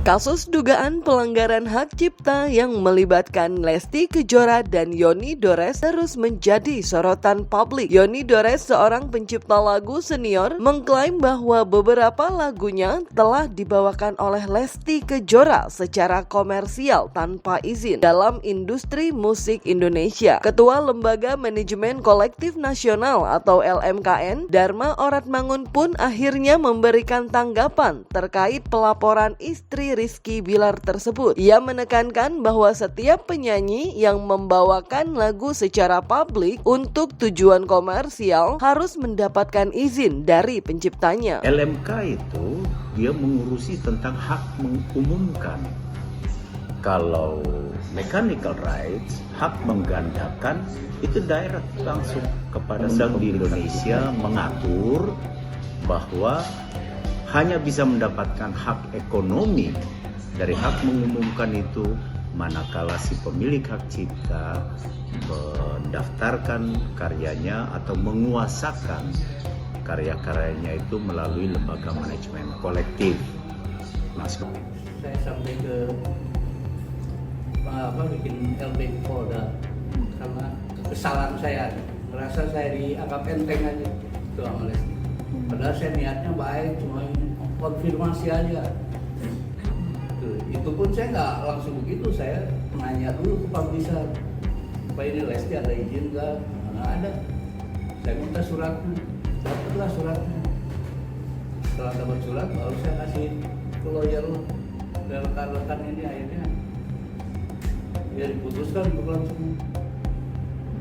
Kasus dugaan pelanggaran hak cipta yang melibatkan Lesti Kejora dan Yoni Dores terus menjadi sorotan publik. Yoni Dores, seorang pencipta lagu senior, mengklaim bahwa beberapa lagunya telah dibawakan oleh Lesti Kejora secara komersial tanpa izin dalam industri musik Indonesia. Ketua Lembaga Manajemen Kolektif Nasional atau LMKN, Dharma Oratmangun pun akhirnya memberikan tanggapan terkait pelaporan istri Rizky Bilar tersebut. Ia menekankan bahwa setiap penyanyi yang membawakan lagu secara publik untuk tujuan komersial harus mendapatkan izin dari penciptanya. LMK itu dia mengurusi tentang hak mengumumkan. Kalau mechanical rights, hak menggandakan, itu direct langsung kepada Undang di Indonesia mengatur bahwa hanya bisa mendapatkan hak ekonomi dari hak mengumumkan itu manakala si pemilik hak cipta mendaftarkan karyanya atau menguasakan karya-karyanya itu melalui lembaga manajemen kolektif. Saya sampai ke bikin LB Polda karena kesalahan saya, merasa saya dianggap enteng aja itu sama Lesti. Padahal saya niatnya baik, cuma konfirmasi aja. Itu pun saya nggak langsung begitu, saya nanya dulu ke publisher, Pak ini Lesti ada izin nggak? Nggak ada. Saya minta suratnya, dapatlah suratnya. Setelah dapat surat, baru saya kasih ke lawyer dan rekan-rekan ini, akhirnya ya diputuskan untuk langsung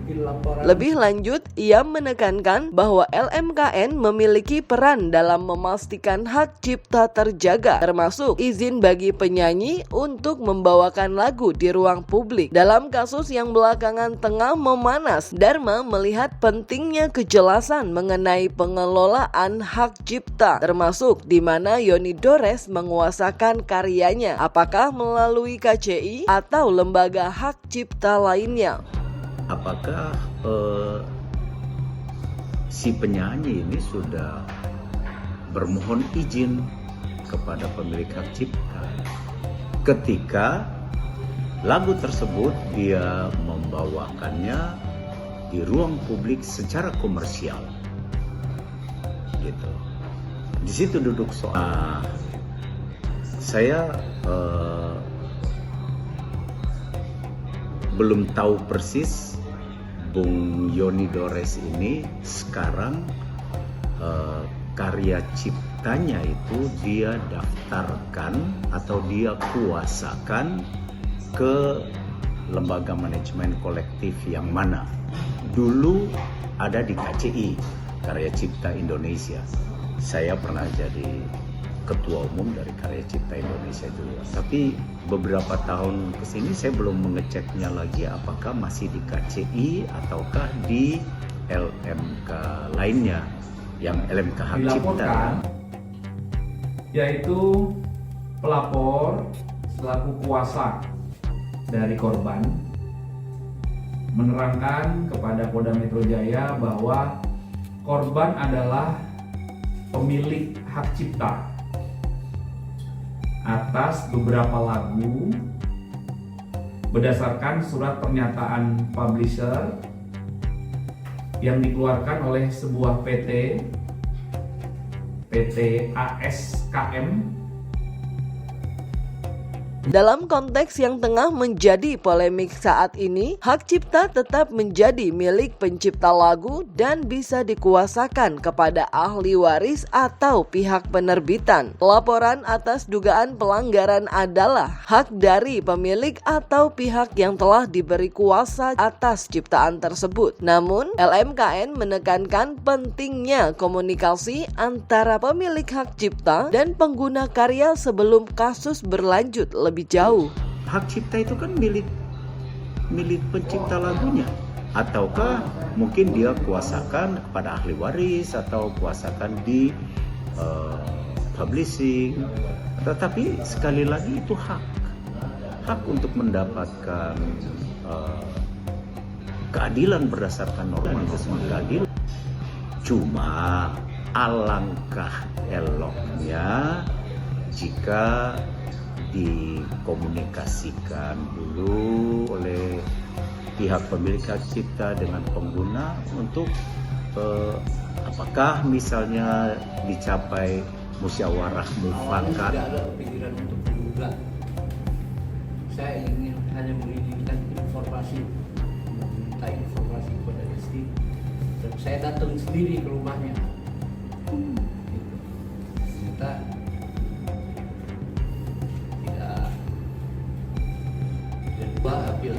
laporan. Lebih lanjut, ia menekankan bahwa LMKN memiliki peran dalam memastikan hak cipta terjaga, termasuk izin bagi penyanyi untuk membawakan lagu di ruang publik. Dalam kasus yang belakangan tengah memanas, Dharma melihat pentingnya kejelasan mengenai pengelolaan hak cipta, termasuk di mana Yoni Dores menguasakan karyanya, apakah melalui KCI atau lembaga hak cipta lainnya. Apakah si penyanyi ini sudah bermohon izin kepada pemilik hak cipta ketika lagu tersebut dia membawakannya di ruang publik secara komersial, gitu. Di situ duduk soal. Saya belum tahu persis Bung Yoni Dores ini sekarang karya ciptanya itu dia daftarkan atau dia kuasakan ke lembaga manajemen kolektif yang mana. Dulu ada di KCI, Karya Cipta Indonesia. Saya pernah jadi ketua umum dari Karya Cipta Indonesia juga. Tapi beberapa tahun kesini saya belum mengeceknya lagi apakah masih di KCI ataukah di LMK lainnya, yang LMK hak cipta. Yaitu pelapor selaku kuasa dari korban menerangkan kepada Polda Metro Jaya bahwa korban adalah pemilik hak cipta atas beberapa lagu berdasarkan surat pernyataan publisher yang dikeluarkan oleh sebuah PT ASKM. Dalam konteks yang tengah menjadi polemik saat ini, hak cipta tetap menjadi milik pencipta lagu dan bisa dikuasakan kepada ahli waris atau pihak penerbitan. Laporan atas dugaan pelanggaran adalah hak dari pemilik atau pihak yang telah diberi kuasa atas ciptaan tersebut. Namun, LMKN menekankan pentingnya komunikasi antara pemilik hak cipta dan pengguna karya sebelum kasus berlanjut lebih jauh. Hak cipta itu kan milik pencipta lagunya, ataukah mungkin dia kuasakan kepada ahli waris atau kuasakan di publishing. Tetapi sekali lagi itu hak untuk mendapatkan keadilan berdasarkan norma keadilan. Cuma alangkah eloknya jika dikomunikasikan dulu oleh pihak pemilik hak cipta dengan pengguna untuk apakah misalnya dicapai musyawarah Awalnya mufakat. tidak ada pikiran untuk menggugat. Saya ingin hanya menginginkan informasi, meminta informasi kepada Lesti. Dan saya datang sendiri ke rumahnya. Gitu. Ternyata tidak dua apil.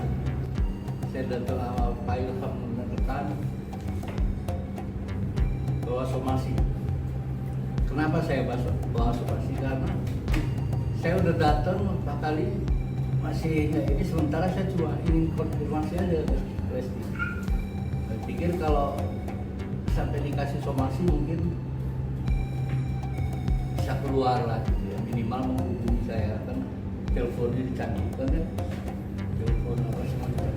Saya datang sama Pak Ilham menekan bahwa somasi. Kenapa saya bahas somasi? Karena saya udah datang 4 kali masih ini, sementara saya cuma ingin konfirmasi aja ke Lesti. Saya pikir kalau sampai dikasih somasi mungkin bisa keluar lah gitu ya, minimal menghubungi saya kan, teleponnya dicantumkan kan, telepon apa semacam.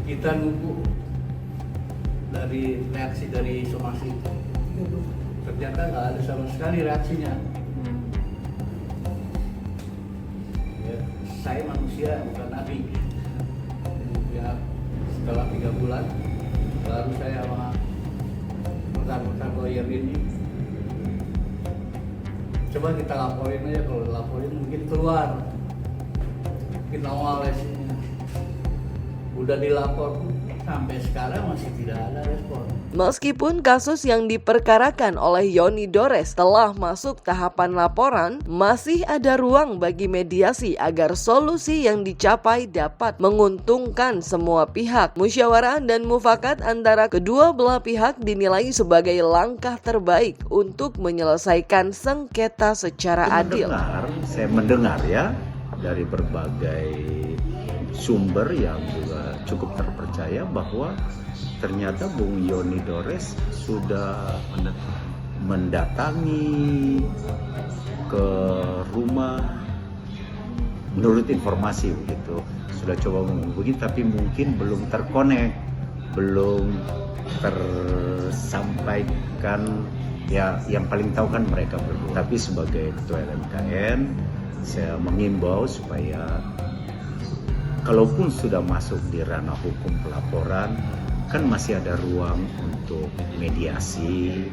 Kita nunggu dari reaksi dari somasi itu, ternyata nggak ada sama sekali reaksinya. Ya, saya manusia bukan nabi. Ya, setelah 3 bulan baru saya sama rekan-rekan lawyer ini coba kita laporin aja, kalau laporin mungkin keluar, mungkin awal lesnya. Udah dilapor sampai sekarang masih tidak ada respon. Meskipun kasus yang diperkarakan oleh Yoni Dores telah masuk tahapan laporan, masih ada ruang bagi mediasi agar solusi yang dicapai dapat menguntungkan semua pihak. Musyawarah dan mufakat antara kedua belah pihak dinilai sebagai langkah terbaik untuk menyelesaikan sengketa secara adil. Saya mendengar ya dari berbagai sumber yang juga cukup terpercaya bahwa ternyata Bung Yoni Dores sudah mendatangi ke rumah, menurut informasi begitu, sudah coba menghubungi tapi mungkin belum terkonek, belum tersampaikan. Ya, yang paling tahu kan mereka berdua. Tapi sebagai ketua LMKN, saya mengimbau supaya kalaupun sudah masuk di ranah hukum pelaporan, kan masih ada ruang untuk mediasi,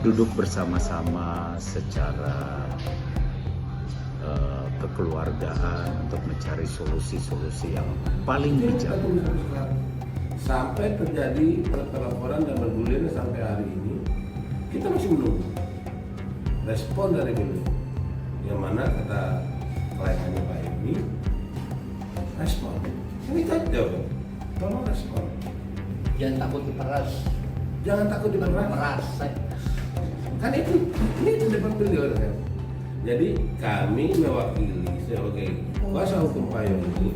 duduk bersama-sama secara kekeluargaan untuk mencari solusi-solusi yang paling bijak. Sampai terjadi pelaporan dan bergulir sampai hari ini, kita masih menunggu respon dari beliau. Yang mana kata kliennya Pak Emi, respon. Ini saja, tolong respon. Jangan takut diperas. Jangan takut diperas. Kan ini depan beliau kan. Jadi kami mewakili sebagai kuasa hukum Pak Yoni,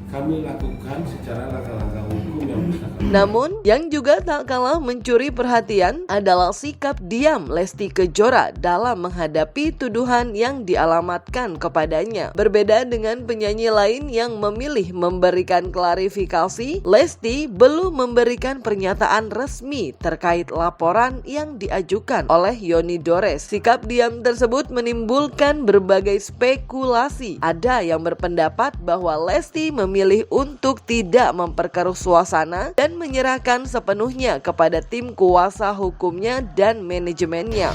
kami lakukan secara langkah-langkah hukum yang bisa kami. Namun, yang juga tak kalah mencuri perhatian adalah sikap diam Lesti Kejora dalam menghadapi tuduhan yang dialamatkan kepadanya. Berbeda dengan penyanyi lain yang memilih memberikan klarifikasi, Lesti belum memberikan pernyataan resmi terkait laporan yang diajukan oleh Yoni Dores. Sikap diam tersebut menimbulkan berbagai spekulasi. Ada yang berpendapat bahwa Lesti memilih untuk tidak memperkeruh suasana dan menyerahkan sepenuhnya kepada tim kuasa hukumnya dan manajemennya.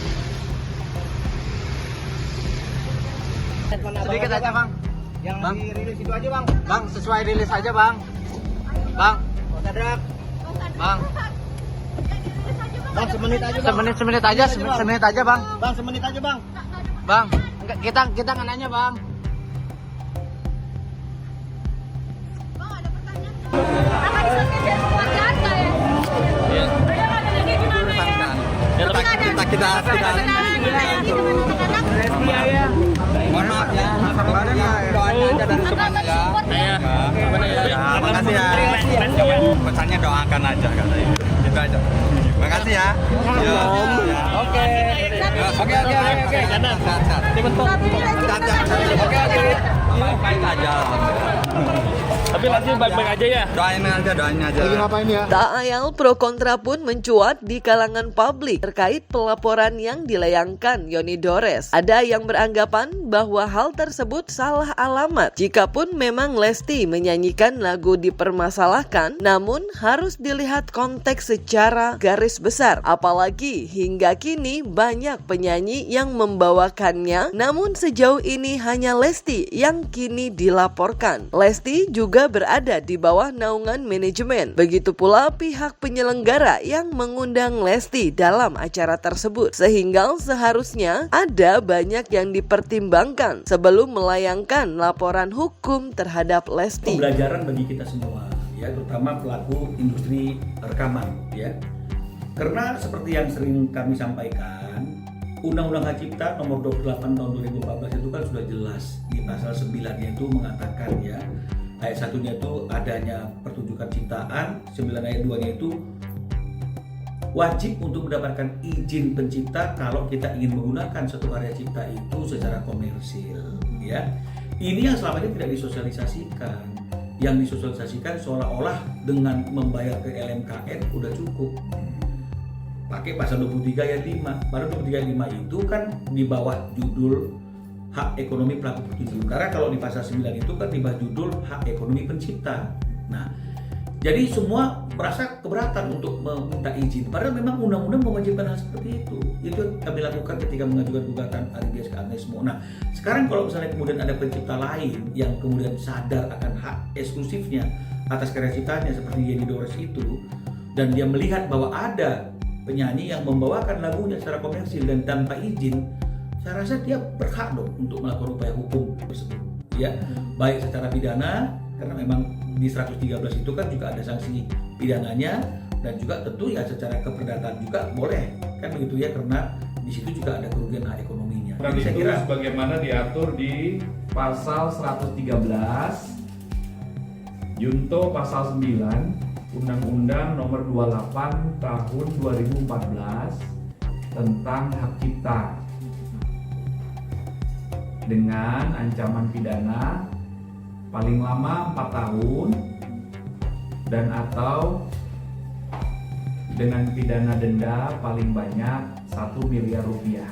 Sedikit aja bang, yang dirilis itu aja bang. Bang, sesuai rilis aja bang. Bang, bang. Bang, semenit aja bang. Semenit aja bang. Bang, semenit aja bang. Bang, kita nggak nanya bang. Mohon maaf ya, doanya aja dari semuanya ya. Makasih ya. Pesannya doakan aja katanya. Gitu aja. Makasih ya. Oke. Kanan. Oke. Baik-baik aja. Tapi lanjut baik-baik aja ya. Doain aja. Lagi ngapain ya? Tak ayal pro kontra pun mencuat di kalangan publik terkait pelaporan yang dilayangkan Yoni Dores. Ada yang beranggapan bahwa hal tersebut salah alamat. Jikapun memang Lesti menyanyikan lagu dipermasalahkan, namun harus dilihat konteks secara garis besar. Apalagi hingga kini banyak penyanyi yang membawakannya, namun sejauh ini hanya Lesti yang kini dilaporkan. Lesti juga berada di bawah naungan manajemen. Begitu pula pihak penyelenggara yang mengundang Lesti dalam acara tersebut. Sehingga seharusnya ada banyak yang dipertimbangkan sebelum melayangkan laporan hukum terhadap Lesti. Pembelajaran bagi kita semua, ya, terutama pelaku industri rekaman, ya. Karena seperti yang sering kami sampaikan, Undang-Undang Hak Cipta nomor 28 tahun 2014 itu kan sudah jelas di pasal 9-nya itu mengatakan, ya, ayat 1-nya itu adanya pertunjukan ciptaan, 9 ayat 2-nya itu wajib untuk mendapatkan izin pencipta kalau kita ingin menggunakan suatu karya cipta itu secara komersil, ya. Ini yang selama ini tidak disosialisasikan. Yang disosialisasikan seolah-olah dengan membayar ke LMKN udah cukup. Pakai pasal 23 ayat 5. Pada 23 ayat 5 itu kan di bawah judul hak ekonomi pelaku pertunjukan. Karena kalau di pasal 9 itu kan di bawah judul hak ekonomi pencipta. Nah, jadi semua merasa keberatan untuk meminta izin. Padahal memang undang-undang mewajibkan hal seperti itu. Itu kami lakukan ketika mengajukan gugatan Aribias ke Agnesmo. Nah, sekarang kalau misalnya kemudian ada pencipta lain yang kemudian sadar akan hak eksklusifnya atas karya ciptanya seperti Yeni Dores itu, dan dia melihat bahwa ada penyanyi yang membawakan lagunya secara komersil dan tanpa izin, saya rasa dia berhak dong untuk melakukan upaya hukum tersebut, ya, baik secara pidana karena memang di 113 itu kan juga ada sanksi pidananya, dan juga tentu ya secara keperdataan juga boleh kan begitu, ya, karena di situ juga ada kerugian hak ekonominya. Dan Jadi saya itu kira sebagaimana diatur di pasal 113 Junto pasal 9 Undang-Undang nomor 28 tahun 2014 tentang hak cipta dengan ancaman pidana paling lama 4 tahun dan atau dengan pidana denda paling banyak 1 miliar rupiah.